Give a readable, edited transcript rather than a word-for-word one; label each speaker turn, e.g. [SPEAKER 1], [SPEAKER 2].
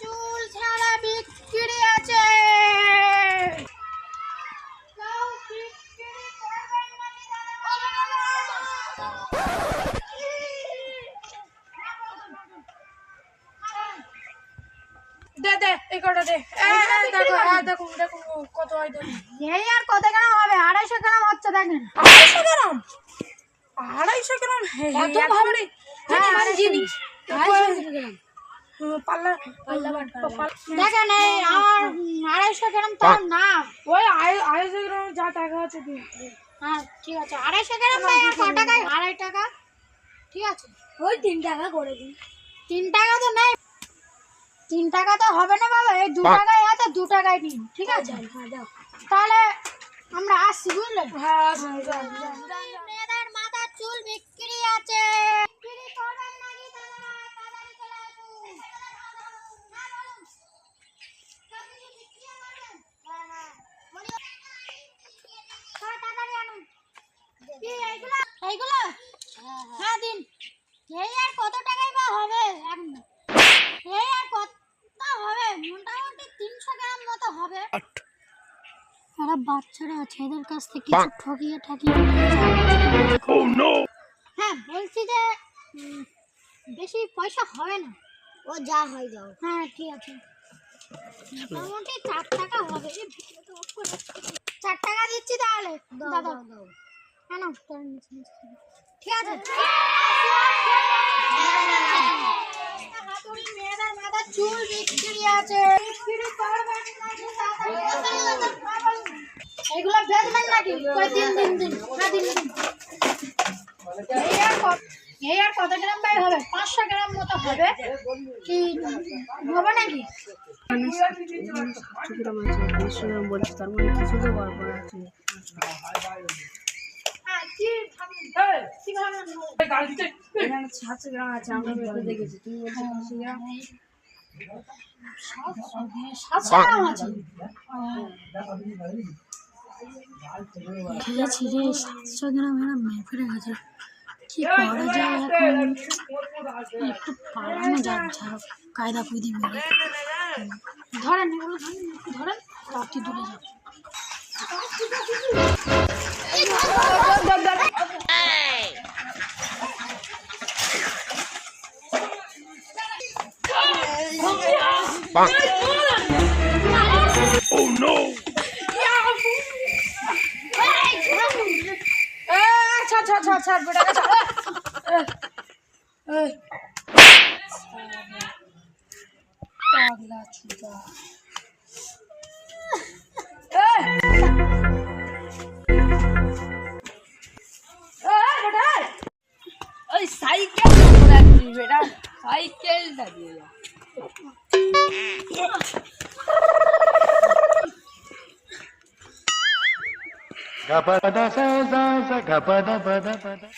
[SPEAKER 1] চুল ছাড়া বিক্রি আছে।
[SPEAKER 2] দে দে এই কটা দে। দেখুন দেখুন কত হয় দেখুন।
[SPEAKER 1] এই আর কত গ্রাম হবে? 250 গ্রাম হচ্ছে দেখেন।
[SPEAKER 2] 250 গ্রাম? 250 গ্রাম?
[SPEAKER 1] কত ভারী
[SPEAKER 2] জিনিস। পাল্লা
[SPEAKER 1] দেখেন এই আমার 250 গ্রাম তো না।
[SPEAKER 2] ওই 250 গ্রাম যা টাকা আছে দিন।
[SPEAKER 1] হ্যাঁ ঠিক আছে, 250 গ্রাম ভাই আর কত টাকায়? 2.5 টাকা। ঠিক আছে
[SPEAKER 2] ওই 3 টাকা করে দিন।
[SPEAKER 1] 3 টাকা তো নেই, 3 টাকা তো হবে না বাবা, এই 2 টাকায় আছে, 2 টাকায় নিন। ঠিক আছে তাহলে আমরা আসছি বুঝলেন।
[SPEAKER 2] হ্যাঁ
[SPEAKER 1] মেয়েদের মাথার চুল বিক্রি আছে, বিক্রি করবেন নাকি? তাড়াতাড়ি চলে আসুন। তাড়াতাড়ি আনুন। কি এইগুলো? হ্যাঁ দিন। এই আর কত টাকাই বা হবে? এই আর কত হবে? মোটামুটি 300 গ্রাম মতো হবে। এরা বাচ্চারা আছে, এদের কাছ থেকে কিছু ঠকিয়ে হ্যাঁ বলছি যে বেশি পয়সা হবে না, ও যা হয় যাও। হ্যাঁ ঠিক আছে, মোটামুটি 4 টাকা হবে। 4 টাকা দিচ্ছি তাহলে দাদা। হ্যাঁ না ঠিক আছে। হাতুড়ি মেয়েদের মাথার চুল বিক্রি আছে, বিক্রি করবেন নাকি? এগুলো বেচবেন নাকি? দিন। এই আর কত গ্রাম ভাই হবে? 500 গ্রাম মতো হবে কি হবে নাকি?
[SPEAKER 3] 700 গ্রাম আছে, 500 গ্রাম বলছি, তার মানে কিছু তো গড়বড় আছে। এখানে 700 গ্রাম আছে, আমরা ভেবে দেখেছি, তুমি বলছো 500 গ্রাম।
[SPEAKER 1] 700 গ্রাম আছে। খেয়েছি রে 700 গ্রাম, এরা মেপে গেছে। কি করা যায় এখন? একটু পালানো যাক, কায়দা কুইদি মেরে ধরেন, এগুলো ধরেন, রাত্রি দূরে যাবে।
[SPEAKER 4] Oh no!
[SPEAKER 2] ছাড় বেটা পাগলা চুদা। ওই সাইকেলটা কোথায় দিবি বেটা? সাইকেলটা দিয়ে যা।
[SPEAKER 4] Gapada sa sa sa gapada pada pada.